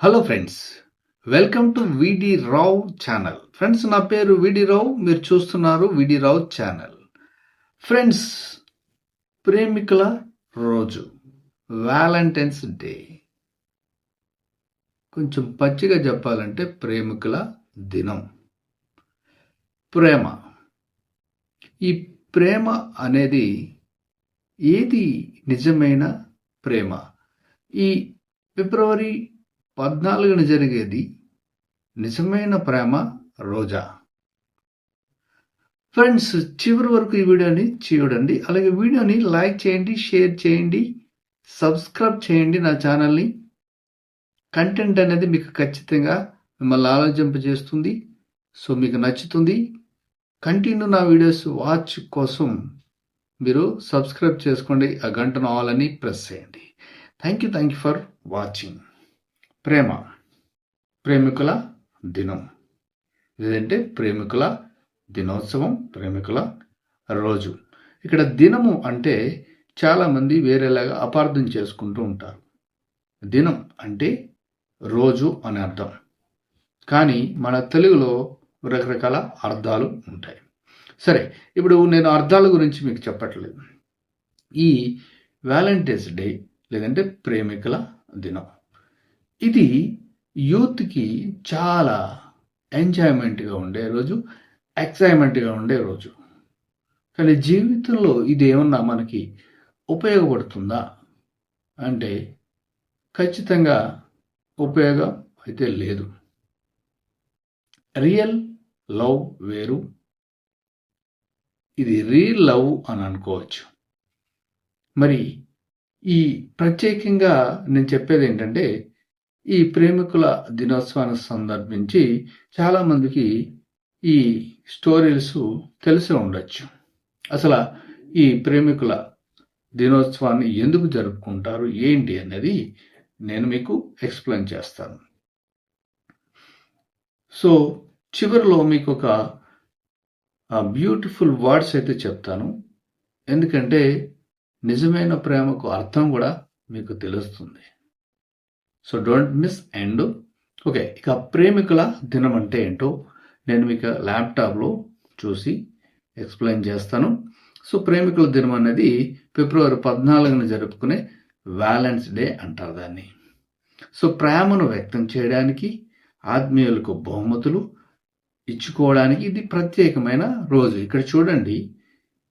Hello friends, welcome to విడి Rao channel. Friends, నా పేరు విడి రావ్, మీరు చూస్తున్నారు విడి రావ్ ఛానల్. ఫ్రెండ్స్, ప్రేమికుల రోజు, వ్యాలంటైన్స్ డే. కొంచెం పచ్చిగా చెప్పాలంటే ప్రేమికుల దినం. ప్రేమ, ఈ ప్రేమ అనేది ఏది నిజమైన ప్రేమ? ఈ ఫిబ్రవరి 14న జరిగేది నిజమైన ప్రేమ రోజా? ఫ్రెండ్స్, చివరి వరకు ఈ వీడియోని చూడండి. అలాగే వీడియోని లైక్ చేయండి, షేర్ చేయండి, సబ్స్క్రైబ్ చేయండి నా ఛానల్ని. కంటెంట్ అనేది మీకు ఖచ్చితంగా మిమ్మల్ని ఆలోచింపజేస్తుంది. సో మీకు నచ్చుతుంది. కంటిన్యూ నా వీడియోస్ వాచ్ కోసం మీరు సబ్స్క్రైబ్ చేసుకోండి. ఆ గంటను ఆల్ అని ప్రెస్ చేయండి. Thank you for watching. ప్రేమ, ప్రేమికుల దినం. లేదంటే ప్రేమికుల దినోత్సవం, ప్రేమికుల రోజు. ఇక్కడ దినము అంటే చాలామంది వేరేలాగా అపార్థం చేసుకుంటూ ఉంటారు. దినం అంటే రోజు అని అర్థం. కానీ మన తెలుగులో రకరకాల అర్థాలు ఉంటాయి. సరే, ఇప్పుడు నేను అర్థాల గురించి మీకు చెప్పట్లేదు. ఈ వ్యాలంటైన్స్ డే లేదంటే ప్రేమికుల దినం, ఇది యూత్కి చాలా ఎంజాయ్మెంట్గా ఉండే రోజు, ఎక్సైట్మెంట్గా ఉండే రోజు. కానీ జీవితంలో ఇది ఏమన్నా మనకి ఉపయోగపడుతుందా అంటే ఖచ్చితంగా ఉపయోగం అయితే లేదు. రియల్ లవ్ వేరు, ఇది రియల్ లవ్ అని అనుకోవచ్చు. మరి ఈ ప్రత్యేకంగా నేను చెప్పేది ఏంటంటే, ఈ ప్రేమికుల దినోత్సవాన్ని సందర్భించి చాలామందికి ఈ స్టోరీస్ తెలిసి ఉండొచ్చు. అసలు ఈ ప్రేమికుల దినోత్సవాన్ని ఎందుకు జరుపుకుంటారు ఏంటి అనేది నేను మీకు ఎక్స్ప్లెయిన్ చేస్తాను. సో చివరిలో మీకు ఒక బ్యూటిఫుల్ వర్డ్స్ అయితే చెప్తాను. ఎందుకంటే నిజమైన ప్రేమకు అర్థం కూడా మీకు తెలుస్తుంది. So don't miss end. Okay, ఇక ప్రేమికుల దినం అంటే ఏంటో నేను మీకు ల్యాప్టాప్లో చూసి ఎక్స్ప్లెయిన్ చేస్తాను. సో ప్రేమికుల దినం అనేది ఫిబ్రవరి 14న జరుపుకునే వ్యాలెన్స్ డే అంటారు దాన్ని. సో ప్రేమను వ్యక్తం చేయడానికి, ఆత్మీయులకు బహుమతులు ఇచ్చుకోవడానికి ఇది ప్రత్యేకమైన రోజు. ఇక్కడ చూడండి,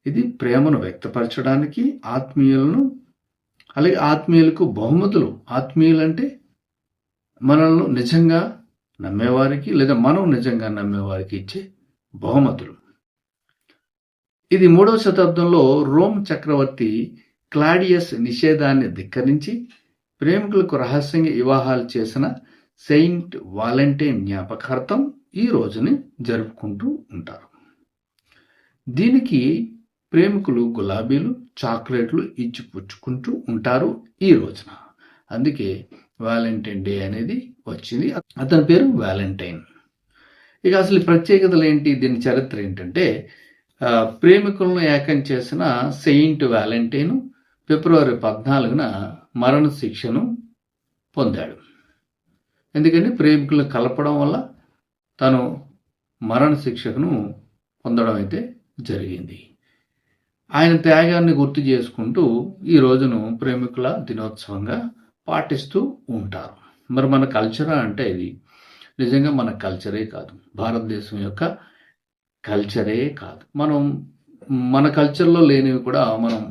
ఇది ప్రేమను వ్యక్తపరచడానికి, ఆత్మీయులను, అలాగే ఆత్మీయులకు బహుమతులు. ఆత్మీయులు అంటే మనల్ని నిజంగా నమ్మేవారికి లేదా మనం నిజంగా నమ్మేవారికి ఇచ్చే బహుమతులు. ఇది 3వ శతాబ్దంలో రోమ్ చక్రవర్తి క్లాడియస్ నిషేధాన్ని ధిక్కరించి ప్రేమికులకు రహస్యంగా వివాహాలు చేసిన సెయింట్ వాలెంటైన్ జ్ఞాపకార్థం ఈ రోజుని జరుపుకుంటూ ఉంటారు. దీనికి ప్రేమికులు గులాబీలు, చాక్లెట్లు ఇచ్చి పుచ్చుకుంటూ ఉంటారు ఈ రోజున. అందుకే వ్యాలంటైన్ డే అనేది వచ్చింది. అతని పేరు వ్యాలంటైన్. ఇక అసలు ప్రత్యేకతలు ఏంటి, దీని చరిత్ర ఏంటంటే, ప్రేమికులను ఏకం చేసిన సెయింట్ వ్యాలంటైన్ ఫిబ్రవరి 14న మరణ శిక్షను పొందాడు. ఎందుకంటే ప్రేమికులను కలపడం వల్ల తను మరణ శిక్షను పొందడం అయితే జరిగింది. ఆయన త్యాగాన్ని గుర్తు చేసుకుంటూ ఈ రోజును ప్రేమికుల దినోత్సవంగా పాటిస్తూ ఉంటారు. మరి మన కల్చరా అంటే ఇది నిజంగా మన కల్చరే కాదు, భారతదేశం యొక్క కల్చరే కాదు. మన కల్చర్లో లేనివి కూడా మనం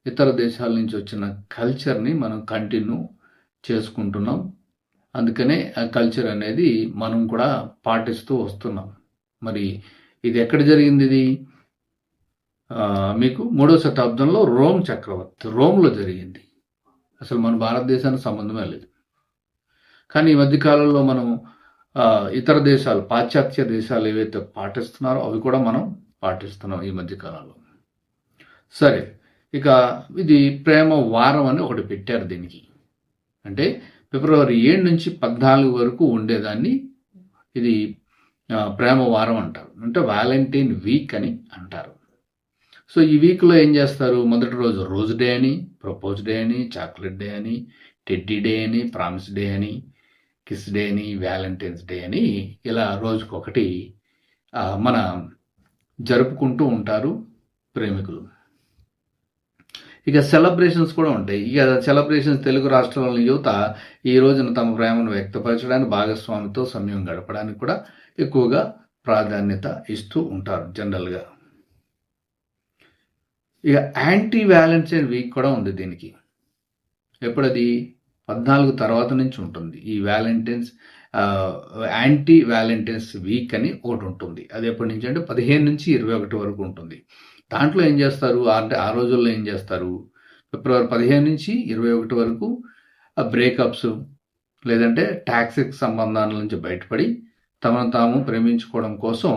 ఇతర దేశాల నుంచి వచ్చిన కల్చర్ని మనం కంటిన్యూ చేసుకుంటున్నాం. అందుకనే ఆ కల్చర్ అనేది మనం కూడా పాటిస్తూ వస్తున్నాం. మరి ఇది ఎక్కడ జరిగింది? ఇది మీకు 3వ శతాబ్దంలో రోమ్ చక్రవర్తి రోమ్లో జరిగింది. అసలు మన భారతదేశానికి సంబంధమే లేదు. కానీ ఈ మధ్యకాలంలో మనం ఇతర దేశాలు, పాశ్చాత్య దేశాలు ఏవైతే పాటిస్తున్నారో అవి కూడా మనం పాటిస్తున్నాం ఈ మధ్యకాలంలో. సరే, ఇక ఇది ప్రేమ వారం అని ఒకటి పెట్టారు దీనికి. అంటే ఫిబ్రవరి 7 నుంచి 14 వరకు ఉండేదాన్ని ఇది ప్రేమ వారం అంటారు. అంటే వ్యాలంటైన్ వీక్ అని అంటారు. సో ఈ వీక్లో ఏం చేస్తారు? మొదటి రోజు రోజ్ డే అని, ప్రపోజ్ డే అని, చాక్లెట్ డే అని, టెడ్డీ డే అని, ప్రామిస్ డే అని, కిస్ డే అని, వ్యాలంటైన్స్ డే అని ఇలా రోజుకొకటి మన జరుపుకుంటూ ఉంటారు ప్రేమికులు. ఇక సెలబ్రేషన్స్ కూడా ఉంటాయి. ఇక సెలబ్రేషన్స్ తెలుగు రాష్ట్రాల యువత ఈ రోజున తమ ప్రేమను వ్యక్తపరచడానికి, భాగస్వామితో సమయం గడపడానికి కూడా ఎక్కువగా ప్రాధాన్యత ఇస్తూ ఉంటారు జనరల్గా. ఇక యాంటీ వ్యాలంటైన్ వీక్ కూడా ఉంది దీనికి. ఎప్పుడది 14 తర్వాత నుంచి ఉంటుంది. ఈ యాంటీ వ్యాలంటైన్స్ వీక్ అని ఒకటి ఉంటుంది. అది ఎప్పటి నుంచి అంటే 15 నుంచి 21 వరకు ఉంటుంది. దాంట్లో ఏం చేస్తారు అంటే ఆ రోజుల్లో ఏం చేస్తారు, ఫిబ్రవరి 15 నుంచి 21 వరకు బ్రేకప్స్ లేదంటే టాక్సిక్ సంబంధాల నుంచి బయటపడి తమను తాము ప్రేమించుకోవడం కోసం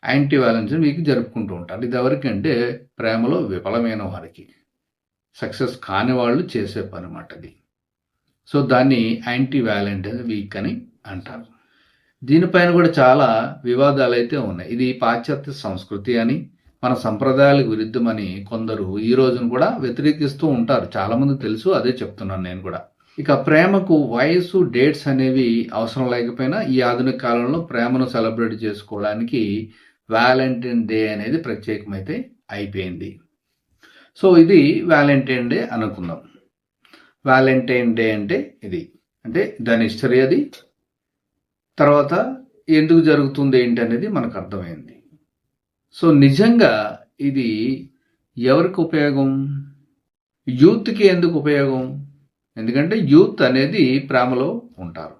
యాంటీ వ్యాలంటైన్ వీక్ జరుపుకుంటూ ఉంటారు. ఇది ఎవరికంటే ప్రేమలో విఫలమైన వారికి, సక్సెస్ కాని వాళ్ళు చేసే పని అన్నమాట అది. సో దాన్ని యాంటీ వ్యాలంటైన్ వీక్ అని అంటారు. దీనిపైన కూడా చాలా వివాదాలు అయితే ఉన్నాయి. ఇది పాశ్చాత్య సంస్కృతి అని, మన సంప్రదాయాలకు విరుద్ధమని కొందరు ఈ రోజును కూడా వ్యతిరేకిస్తూ ఉంటారు. చాలా మంది తెలుసు, అదే చెప్తున్నాను నేను కూడా. ఇక ప్రేమకు వయసు, డేట్స్ అనేవి అవసరం లేకపోయినా ఈ ఆధునిక కాలంలో ప్రేమను సెలబ్రేట్ చేసుకోవడానికి వ్యాలంటైన్ డే అనేది ప్రత్యేకమైతే అయిపోయింది. సో ఇది వ్యాలంటైన్ డే అనుకుందాం. వ్యాలంటైన్ డే అంటే ఇది, అంటే దాని హిస్టరీ అది, తర్వాత ఎందుకు జరుగుతుంది ఏంటి అనేది మనకు అర్థమైంది. సో నిజంగా ఇది ఎవరికి ఉపయోగం? యూత్కి ఎందుకు ఉపయోగం? ఎందుకంటే యూత్ అనేది ప్రేమలో ఉంటారు.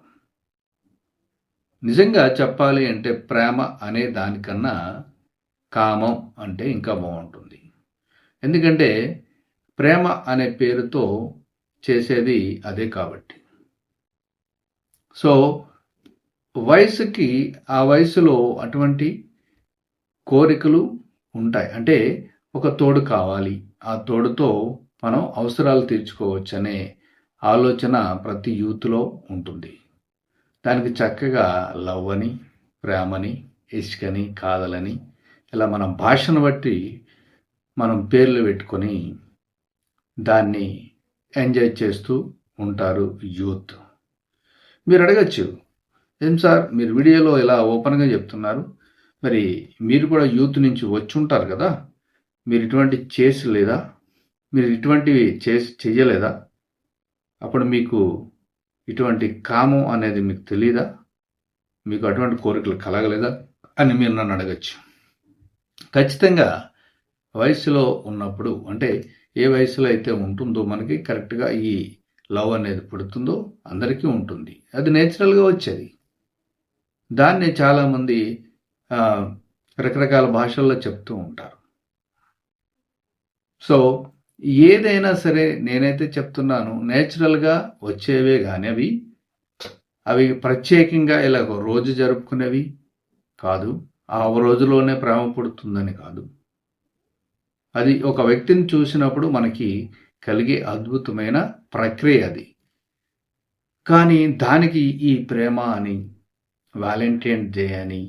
నిజంగా చెప్పాలి అంటే ప్రేమ అనే దానికన్నా కామం అంటే ఇంకా బాగుంటుంది. ఎందుకంటే ప్రేమ అనే పేరుతో చేసేది అదే కాబట్టి. సో వయసుకి, ఆ వయసులో అటువంటి కోరికలు ఉంటాయి. అంటే ఒక తోడు కావాలి, ఆ తోడుతో మనం అవసరాలు తీర్చుకోవచ్చనే ఆలోచన ప్రతి యూత్లో ఉంటుంది. దానికి చక్కగా లవ్ అని, ప్రేమని, ఇష్కని, కాదలని ఇలా మన భాషను బట్టి మనం పేర్లు పెట్టుకొని దాన్ని ఎంజాయ్ చేస్తూ ఉంటారు యూత్. మీరు అడగచ్చు, ఏం సార్ మీరు వీడియోలో ఇలా ఓపెన్గా చెప్తున్నారు, మరి మీరు కూడా యూత్ నుంచి వచ్చి ఉంటారు కదా, మీరు ఇటువంటి చేయలేదా, మీరు ఇటువంటివి చెయ్యలేదా, అప్పుడు మీకు ఇటువంటి కామం అనేది మీకు తెలీదా, మీకు అటువంటి కోరికలు కలగలేదా అని మీరు నన్ను అడగచ్చు. ఖచ్చితంగా వయసులో ఉన్నప్పుడు, అంటే ఏ వయసులో అయితే ఉంటుందో మనకి కరెక్ట్గా ఈ లవ్ అనేది పుడుతుందో అందరికీ ఉంటుంది. అది నేచురల్గా వచ్చేది. దాన్ని చాలామంది రకరకాల భాషల్లో చెప్తూ ఉంటారు. సో ఏదైనా సరే నేనైతే చెప్తున్నాను, నేచురల్గా వచ్చేవే కానీ అవి ప్రత్యేకంగా ఇలా రోజు జరుపుకునేవి కాదు. ఆ రోజులోనే ప్రేమ పుడుతుందని కాదు. అది ఒక వ్యక్తిని చూసినప్పుడు మనకి కలిగే అద్భుతమైన ప్రక్రియ అది. కానీ దానికి ఈ ప్రేమ అని, వ్యాలంటైన్ డే అని,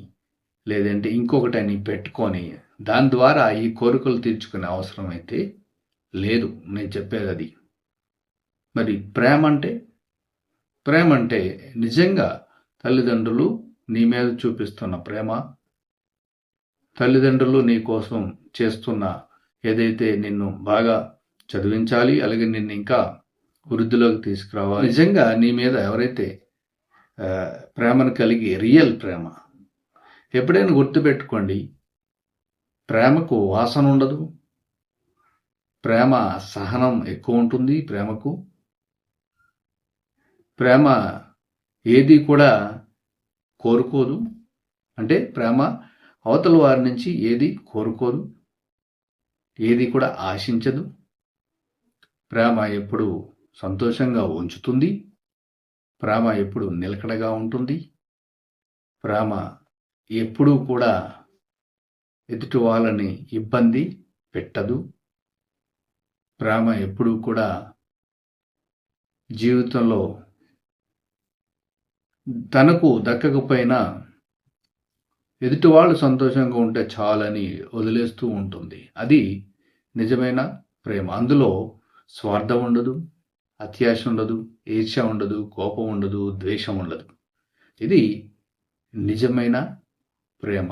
లేదంటే ఇంకొకటని పెట్టుకొని దాని ద్వారా ఈ కోరికలు తీర్చుకునే అవసరం అయితే లేదు. నేను చెప్పేది అది. మరి ప్రేమ అంటే నిజంగా తల్లిదండ్రులు నీ మీద చూపిస్తున్న ప్రేమ, తల్లిదండ్రులు నీ కోసం చేస్తున్న ఏదైతే నిన్ను బాగా చదివించాలి, అలాగే నిన్ను ఇంకా వృద్ధిలోకి తీసుకురావాలి, నిజంగా నీ మీద ఎవరైతే ప్రేమను కలిగి, రియల్ ప్రేమ. ఎప్పుడైనా గుర్తుపెట్టుకోండి, ప్రేమకు వాసన ఉండదు, ప్రేమ సహనం ఎక్కువ ఉంటుంది. ప్రేమ ఏది కూడా కోరుకోదు. అంటే ప్రేమ అవతల వారి నుంచి ఏది కోరుకోదు, ఏది కూడా ఆశించదు. ప్రేమ ఎప్పుడు సంతోషంగా ఉంచుతుంది. ప్రేమ ఎప్పుడు నిలకడగా ఉంటుంది. ప్రేమ ఎప్పుడూ కూడా ఎదుటి వాళ్ళని ఇబ్బంది పెట్టదు. ప్రేమ ఎప్పుడూ కూడా జీవితంలో తనకు దక్కకపోయినా ఎదుటి వాళ్ళు సంతోషంగా ఉంటే చాలని వదిలేస్తూ ఉంటుంది. అది నిజమైన ప్రేమ. అందులో స్వార్థం ఉండదు, అత్యాశ ఉండదు, ఈర్ష్య ఉండదు, కోపం ఉండదు, ద్వేషం ఉండదు. ఇది నిజమైన ప్రేమ.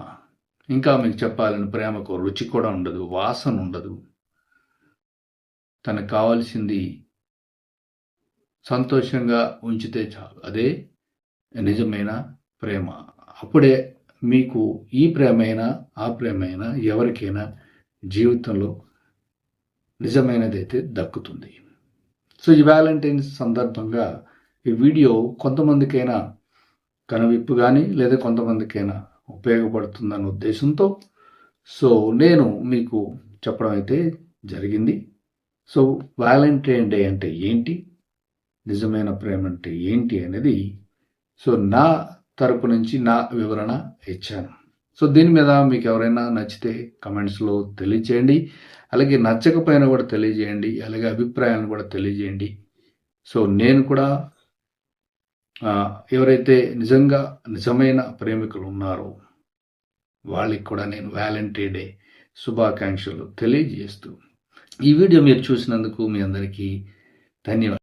ఇంకా మీకు చెప్పాలని, ప్రేమకు రుచి కూడా ఉండదు, వాసన ఉండదు. తనకు కావాల్సింది సంతోషంగా ఉంచితే చాలు. అదే నిజమైన ప్రేమ. అప్పుడే మీకు ఈ ప్రేమైనా ఆ ప్రేమైనా ఎవరికైనా జీవితంలో నిజమైనదైతే దక్కుతుంది. సో ఈ వ్యాలంటైన్స్ సందర్భంగా ఈ వీడియో కొంతమందికైనా కనువిప్పు కానీ లేదా కొంతమందికైనా ఉపయోగపడుతుందన్న ఉద్దేశంతో సో నేను మీకు చెప్పడం అయితే జరిగింది. సో వ్యాలంటైన్ డే అంటే ఏంటి, నిజమైన ప్రేమ అంటే ఏంటి అనేది సో నా తరపు నుంచి నా వివరణ ఇచ్చాను. సో దీని మీద మీకు ఎవరైనా నచ్చితే కమెంట్స్లో తెలియచేయండి, అలాగే నచ్చకపోయినా కూడా తెలియజేయండి, అలాగే అభిప్రాయాలను కూడా తెలియజేయండి. సో నేను కూడా ఎవరైతే నిజమైన ప్రేమికులు ఉన్నారో వాళ్ళకి కూడా నేను వ్యాలంటైన్ డే శుభాకాంక్షలు తెలియజేస్తూ ఈ వీడియో మీరు చూసినందుకు మీ అందరికీ ధన్యవాదాలు.